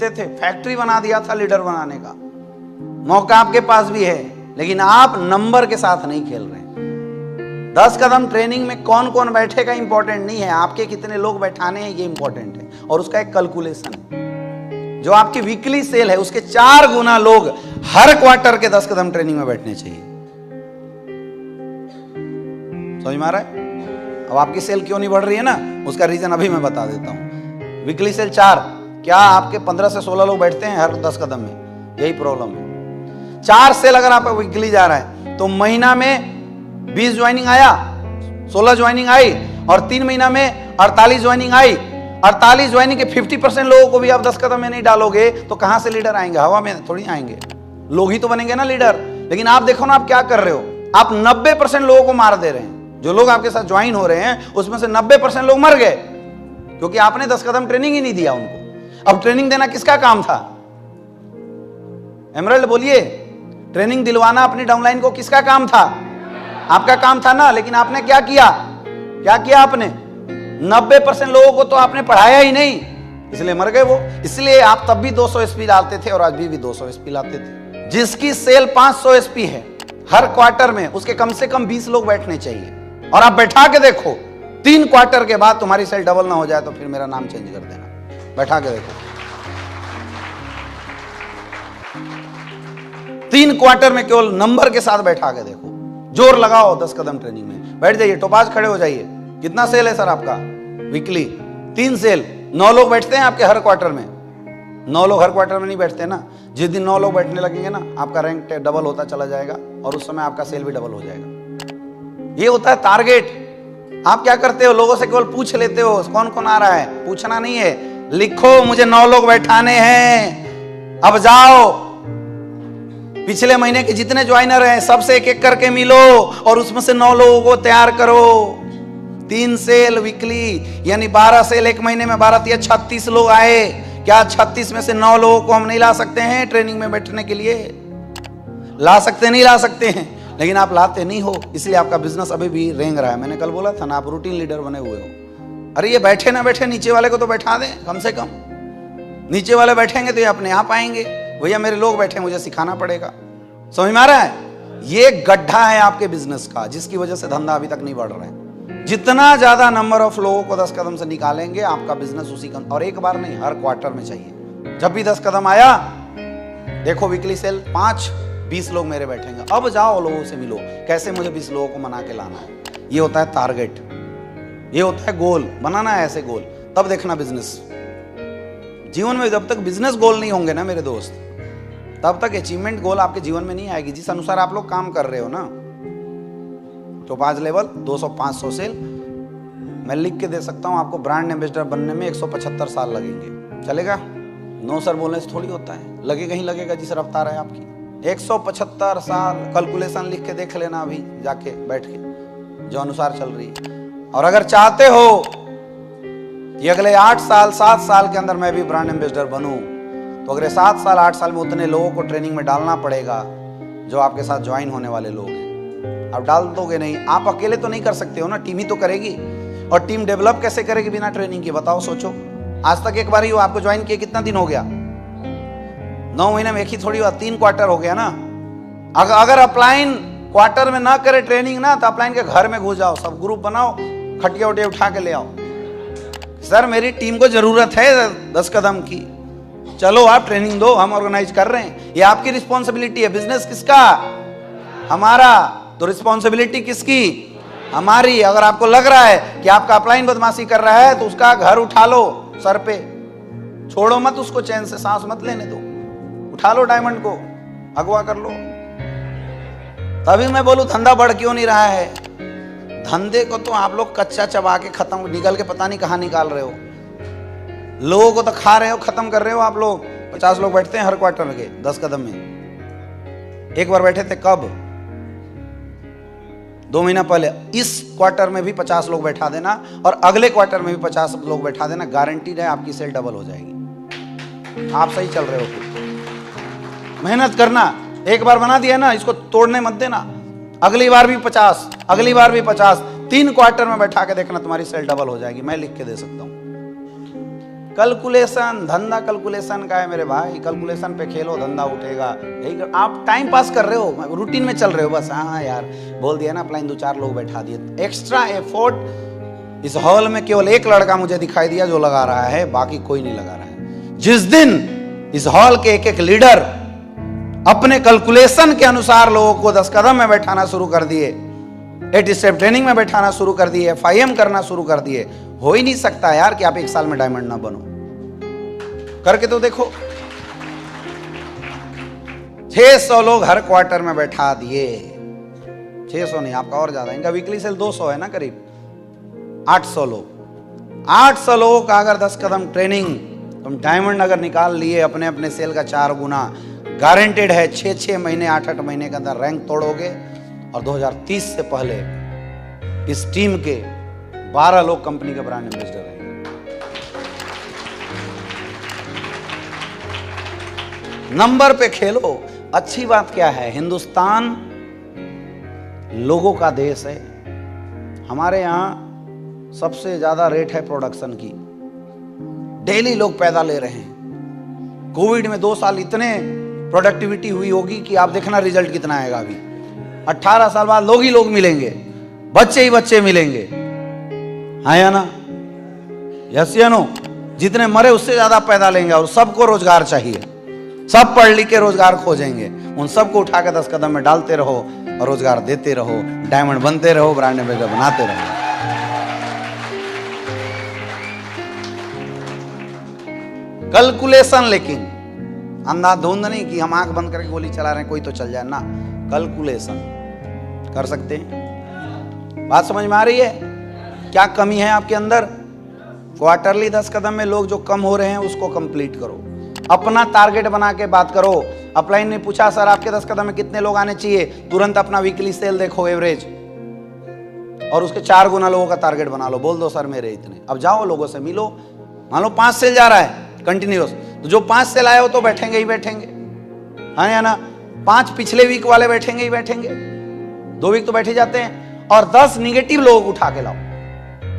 बैठते थे, फैक्ट्री बना दिया था लीडर बनाने का। मौका आपके पास भी है, लेकिन आप नंबर के साथ नहीं खेल रहे हैं। 10 कदम ट्रेनिंग में कौन कौन बैठेगा इंपॉर्टेंट नहीं है, आपके कितने लोग बैठाने हैं ये इंपॉर्टेंट है। और उसका एक कैलकुलेशन है, जो आपकी वीकली सेल है उसके 4 गुना लोग हर क्वार्टर के 10 कदम ट्रेनिंग में बैठने चाहिए। समझ में आ रहा है? अब आपकी सेल क्यों नहीं बढ़ रही है ना, उसका रीजन अभी मैं बता देता हूं। वीकली सेल 4, क्या आपके 15 से 16 लोग बैठते हैं हर 10 कदम में? यही प्रॉब्लम है। 4 सेल अगर आप वीकली जा रहा है तो महीना में 20 ज्वाइनिंग आया, 16 ज्वाइनिंग आई, और 3 महीना में 48 ज्वाइनिंग आई। 48 ज्वाइनिंग के 50% लोगों को भी आप 10 कदम में नहीं डालोगे तो कहां से लीडर आएंगे? हवा में थोड़ी आएंगे, लोग ही तो बनेंगे ना लीडर। लेकिन आप देखो ना, आप क्या कर रहे हो, आप 90% लोगों को मार दे रहे हैं। जो लोग आपके साथ ज्वाइन हो रहे हैं उसमें से 90% लोग मर गए, क्योंकि आपने 10 कदम ट्रेनिंग ही नहीं दिया उनको। अब ट्रेनिंग देना किसका काम था? एमरल्ड बोलिए, ट्रेनिंग दिलवाना अपनी डाउनलाइन को किसका काम था? आपका काम था ना। लेकिन आपने क्या किया? क्या किया आपने? 90% लोगों को तो आपने पढ़ाया ही नहीं, इसलिए मर गए वो। इसलिए आप तब भी 200 एसपी लाते थे और आज भी 200 एसपी लाते थे। जिसकी सेल 500 एसपी है हर क्वार्टर में, उसके कम से कम 20 लोग बैठने चाहिए। और आप बैठा के देखो, 3 क्वार्टर के बाद तुम्हारी सेल डबल ना हो जाए तो फिर मेरा नाम चेंज कर देना। बैठा के देखो, 3 क्वार्टर में केवल नंबर के साथ बैठा के देखो। जोर लगाओ 10 कदम ट्रेनिंग में, बैठ जाइए, टोपाज खड़े हो जाइए। कितना सेल है सर आपका? वीकली 3 सेल, 9 लोग बैठते हैं आपके हर क्वार्टर में। 9 लोग हर क्वार्टर में नहीं बैठते ना। जिस दिन 9 लोग बैठने लगेंगे ना, आपका रैंक डबल होता चला जाएगा और उस समय आपका सेल भी डबल हो जाएगा। ये होता है टारगेट। आप क्या करते हो, लोगों से केवल पूछ लेते हो कौन कौन आ रहा है। पूछना नहीं है, लिखो मुझे 9 लोग बैठाने हैं। अब जाओ, पिछले महीने के जितने ज्वाइनर हैं सबसे एक एक करके मिलो और उसमें से 9 लोगों को तैयार करो। 3 सेल वीकली, यानी 12 सेल एक महीने में, 12 या 36 लोग आए। क्या 36 में से 9 लोगों को हम नहीं ला सकते हैं ट्रेनिंग में बैठने के लिए? ला सकते नहीं? ला सकते हैं, लेकिन आप लाते नहीं हो, इसलिए आपका बिजनेस अभी भी रेंग रहा है। मैंने कल बोला था ना, आप रूटीन लीडर बने हुए हो। अरे ये बैठे ना बैठे, नीचे वाले को तो बैठा दें कम से कम। नीचे वाले बैठेंगे तो ये अपने आप आएंगे। भैया मेरे लोग बैठे, मुझे सिखाना पड़ेगा। समझ में आ रहा है? ये गड्ढा है आपके बिजनेस का, जिसकी वजह से धंधा अभी तक नहीं बढ़ रहा है। जितना ज्यादा नंबर ऑफ लोगों को 10 कदम से निकालेंगे, आपका बिजनेस उसी का, और एक बार नहीं, हर क्वार्टर में चाहिए। जब भी 10 कदम आया, देखो वीकली सेल 5-20 लोग मेरे बैठेंगे। अब जाओ लोगों से मिलो, कैसे मुझे 20 लोगों को मना के लाना है। ये होता है टारगेट, ये होता है गोल बनाना है, ऐसे गोल। तब देखना बिजनेस जीवन में, जब तक बिजनेस गोल नहीं होंगे ना मेरे दोस्त, तब तक अचीवमेंट गोल आपके जीवन में नहीं आएगी। जिस अनुसार आप लोग काम कर रहे हो ना, तो 5 लेवल 200-500 सेल, मैं लिख के दे सकता हूं आपको। ब्रांड एम्बेसडर बनने में 175 साल लगेंगे, चलेगा? नो सर बोलने से थोड़ी होता है, लगेगा ही लगेगा जिस रफ्तार है आपकी। 175 साल कैलकुलेशन लिख के देख लेना अभी जाके बैठ के, जो अनुसार चल रही है। और अगर चाहते हो कि अगले 8 साल 7 साल के अंदर मैं भी ब्रांड एम्बेसडर बनूं, तो अगले 7 साल 8 साल में उतने लोगों को ट्रेनिंग में डालना पड़ेगा जो आपके साथ ज्वाइन होने वाले लोग हैं। आप डाल दोगे नहीं, आप अकेले तो नहीं कर सकते हो ना, टीम ही तो करेगी। और टीम डेवलप कैसे करेगी बिना ट्रेनिंग के? बताओ, सोचो। आज तक एक बार ही हो, आपको ज्वाइन किए कितना दिन हो गया? 9 महीने में एक ही थोड़ी हुआ, 3 क्वार्टर हो गया ना। अगर अपलाइन क्वार्टर में ना करे ट्रेनिंग ना, तो अपलाइन के घर में घुस जाओ, सब ग्रुप बनाओ, खटिया उटिया उठा के ले आओ। सर मेरी टीम को जरूरत है 10 कदम की, चलो आप ट्रेनिंग दो, हम ऑर्गेनाइज कर रहे हैं। ये आपकी रिस्पॉन्सिबिलिटी है। बिजनेस किसका? हमारा। तो रिस्पॉन्सिबिलिटी किसकी? हमारी। अगर आपको लग रहा है कि आपका अपलाइन बदमाशी कर रहा है, तो उसका घर उठा लो सर पे, छोड़ो मत उसको, चैन से सांस मत लेने दो, उठा लो डायमंड को, अगवा कर लो। तभी मैं बोलूं धंधा बढ़ क्यों नहीं रहा है। धंधे को तो आप लोग कच्चा चबा के खत्म, निकल के पता नहीं कहां निकाल रहे हो। लोगों को तो खा रहे हो, खत्म कर रहे हो आप लोग। 50 लोग बैठते हैं हर क्वार्टर के 10 कदम में। एक बार बैठे थे कब? 2 महीना पहले। इस क्वार्टर में भी 50 लोग बैठा देना और अगले क्वार्टर में भी 50 लोग बैठा देना, गारंटीड है आपकी सेल डबल हो जाएगी। आप सही चल रहे हो फिर। मेहनत करना, एक बार बना दिया ना, इसको तोड़ने मत देना। अगली बार भी 50, अगली बार भी 50, 3 क्वार्टर में बैठा के देखना, तुम्हारी सेल डबल हो जाएगी। मैं लिख के दे सकता हूं। कैलकुलेशन, धंधा कैलकुलेशन का है मेरे भाई। कैलकुलेशन पे खेलो, धंधा उठेगा। यही आप टाइम पास कर रहे हो, रूटीन में चल रहे हो बस। हाँ यार बोल दिया ना, अपलाइन 2-4 लोग बैठा दिए। एक्स्ट्रा एफर्ट इस हॉल में केवल एक लड़का मुझे दिखाई दिया जो लगा रहा है, बाकी कोई नहीं लगा रहा है। जिस दिन इस हॉल के एक एक लीडर अपने कैलकुलेशन के अनुसार लोगों को 10 कदम में बैठाना शुरू कर दिए, 8 स्टेप ट्रेनिंग में बैठाना शुरू कर दिए, FIM करना शुरू कर दिए, हो ही नहीं सकता यार कि आप 1 साल में डायमंड ना बनो। करके तो देखो। 600 लोग हर क्वार्टर में बैठा दिए। 600 नहीं, आपका और ज्यादा। इनका वीकली सेल 200 है ना, करीब 800 लोग। 800 लोगों का अगर 10 कदम ट्रेनिंग, तुम डायमंड अगर निकाल लिए अपने अपने सेल का 4 गुना, गारंटेड है 6-6 महीने 8-8 महीने के अंदर रैंक तोड़ोगे। और 2030 से पहले इस टीम के 12 लोग कंपनी के ब्रांड एम्बेसडर रहेंगे। नंबर पे खेलो। अच्छी बात क्या है, हिंदुस्तान लोगों का देश है। हमारे यहां सबसे ज्यादा रेट है प्रोडक्शन की। डेली लोग पैदा ले रहे हैं। कोविड में 2 साल इतने प्रोडक्टिविटी हुई होगी कि आप देखना रिजल्ट कितना आएगा। अभी 18 साल बाद लोग ही लोग मिलेंगे, बच्चे ही बच्चे मिलेंगे। हाँ या ना? यस या नो? जितने मरे उससे ज्यादा पैदा लेंगे। और सबको रोजगार चाहिए, सब पढ़ लिख के रोजगार खोजेंगे। उन सबको उठा के 10 कदम में डालते रहो और रोजगार देते रहो, डायमंड बनते रहो, ब्रांड एम्बेसडर बनाते रहो। कैलकुलेशन, लेकिन अंधाधुंध नहीं कि हम आंख बंद करके गोली चला रहे हैं, कोई तो चल जाए ना। कैलकुलेशन कर सकते हैं। बात समझ में आ रही है? क्या कमी है आपके अंदर? क्वार्टरली 10 कदम में लोग जो कम हो रहे हैं उसको कंप्लीट करो। अपना टारगेट बना के बात करो। अपलाइन ने पूछा सर आपके 10 कदम में कितने लोग आने चाहिए, तुरंत अपना वीकली सेल देखो एवरेज, और उसके 4 गुना लोगों का टारगेट बना लो। बोल दो सर मेरे इतने। अब जाओ लोगों से मिलो। मान लो 5 सेल जा रहा है कंटिन्यूस, तो जो 5 सेल आए हो तो बैठेंगे ही बैठेंगे, हाँ या ना? 5 पिछले वीक वाले बैठेंगे ही बैठेंगे। 2 वीक तो बैठे जाते हैं। और 10 निगेटिव लोगों को उठा के लाओ।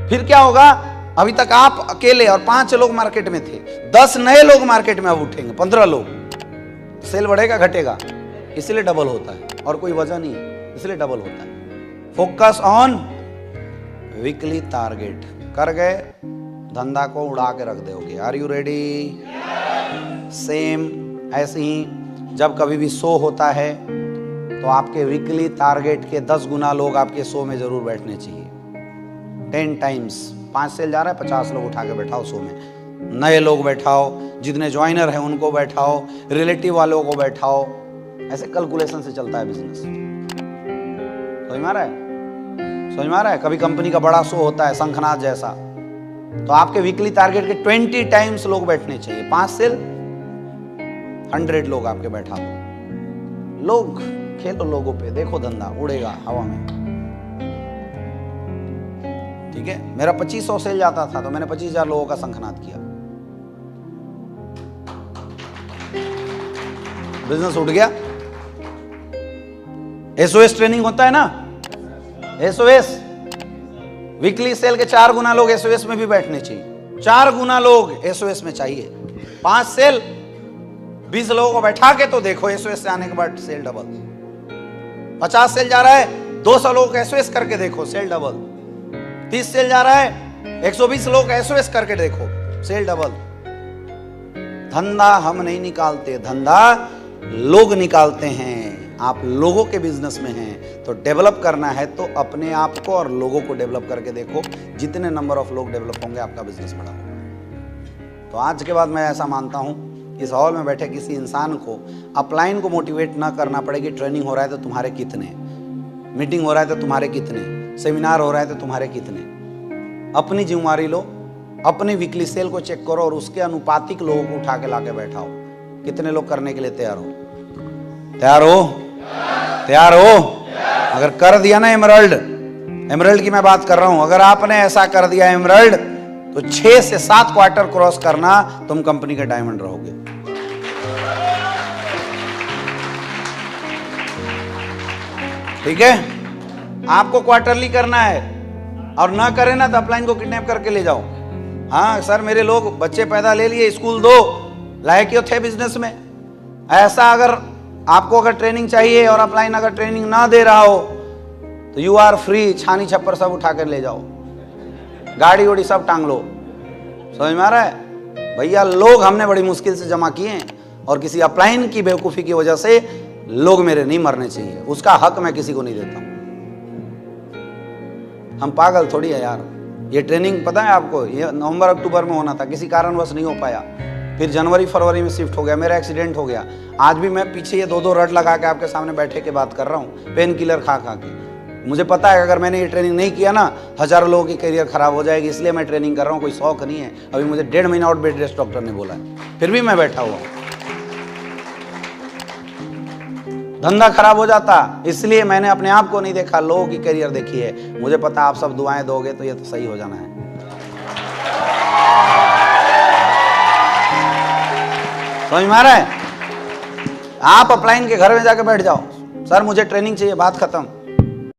फिर क्या होगा? अभी तक आप अकेले और 5 लोग मार्केट में थे, 10 नए लोग मार्केट में अब उठेंगे, 15 लोग। सेल बढ़ेगा घटेगा? इसलिए डबल होता है, और कोई वजह नहीं है, इसलिए डबल होता है। Focus on weekly target. कर गए, धंधा को उड़ा के रख दोगे। Are you ready? सेम ऐसे ही जब कभी भी शो होता है तो आपके वीकली टारगेट के 10 गुना लोग आपके शो में जरूर बैठने चाहिए। 10 टाइम्स। 5 सेल जा रहा है, 50 लोग उठा के बैठाओ शो में। नए लोग बैठाओ, जितने ज्वाइनर हैं उनको बैठाओ, रिलेटिव वालों को बैठाओ। ऐसे कैलकुलेशन से चलता है बिजनेस। समझ में आ रहा है? समझ में आ रहा है? कभी कंपनी का बड़ा शो होता है शंखनाद जैसा, तो आपके वीकली टारगेट के 20 टाइम्स लोग बैठने चाहिए। 5 सेल 100 लोग आपके बैठा दो। लोग खेलो लोगों पे, देखो धंधा उड़ेगा हवा में। ठीक है? मेरा 2500 सेल जाता था तो मैंने 25,000 लोगों का शंखनाद किया। बिजनेस उठ गया। SOS ट्रेनिंग होता है ना, SOS वीकली सेल के 4 गुना लोग SOS में भी बैठने चाहिए। 4 गुना लोग SOS में चाहिए। 5 सेल 20 लोगों को बैठा के तो देखो SOS से आने के बाद सेल डबल। 50 सेल जा रहा है, 200 लोग SOS करके देखो, सेल डबल। 30 सेल जा रहा है, 120 लोग SOS करके देखो, सेल डबल। धंधा हम नहीं निकालते, धंधा लोग निकालते हैं। आप लोगों के बिजनेस में हैं तो डेवलप करना है तो अपने आप को और लोगों को डेवलप करके देखो। जितने नंबर ऑफ लोग डेवलप होंगे आपका बिजनेस बड़ा होगा। तो आज के बाद मैं ऐसा मानता हूं, इस हॉल में बैठे किसी इंसान को अपलाइन को मोटिवेट ना करना पड़ेगी। ट्रेनिंग हो रहा है तो तुम्हारे कितने, मीटिंग हो रहा है तो तुम्हारे कितने, सेमिनार हो रहा है तो तुम्हारे कितने। अपनी जिम्मेदारी लो, अपनी वीकली सेल को चेक करो और उसके अनुपातिक लोगों को उठा के लाके बैठाओ। कितने लोग करने के लिए तैयार हो? तैयार हो? तैयार हो? अगर कर दिया ना एमरल्ड की मैं बात कर रहा हूं, अगर आपने ऐसा कर दिया एमरल्ड तो 6 से 7 क्वार्टर क्रॉस करना, तुम कंपनी के डायमंड रहोगे। ठीक है? आपको क्वार्टरली करना है, और ना करे ना तो अपलाइन को किडनैप करके ले जाओ। हाँ सर, मेरे लोग बच्चे पैदा ले लिए, स्कूल दो, लायक क्यों थे बिजनेस में। ऐसा अगर आपको अगर ट्रेनिंग चाहिए और अपलाइन अगर ट्रेनिंग ना दे रहा हो तो यू आर फ्री, छानी छप्पर सब उठा कर ले जाओ, गाड़ी उड़ी सब टांग लो। समझ में आ रहा है भैया? लोग हमने बड़ी मुश्किल से जमा किए हैं और किसी अपलाइन की बेवकूफ़ी की वजह से लोग मेरे नहीं मरने चाहिए, उसका हक मैं किसी को नहीं देता हूं। हम पागल थोड़ी है यार। ये ट्रेनिंग पता है आपको, ये नवंबर अक्टूबर में होना था, किसी कारणवश नहीं हो पाया, फिर जनवरी फरवरी में शिफ्ट हो गया, मेरा एक्सीडेंट हो गया। आज भी मैं पीछे ये 2-2 रट लगा के आपके सामने बैठे के बात कर रहा हूँ, पेन किलर खा खा के। मुझे पता है अगर मैंने ये ट्रेनिंग नहीं किया ना, हजारों लोगों की करियर खराब हो जाएगी, इसलिए मैं ट्रेनिंग कर रहा हूँ, कोई शौक नहीं है। अभी मुझे 1.5 महीना और बेड रेस्ट डॉक्टर ने बोला है, फिर भी मैं बैठा हुआ हूँ। धंधा खराब हो जाता, इसलिए मैंने अपने आप को नहीं देखा, लोगों की करियर देखी है। मुझे पता आप सब दुआएं दोगे तो ये तो सही हो जाना है। समझ में आ रहा है? आप अपलाइन के घर में जाके बैठ जाओ, सर मुझे ट्रेनिंग चाहिए, बात खत्म।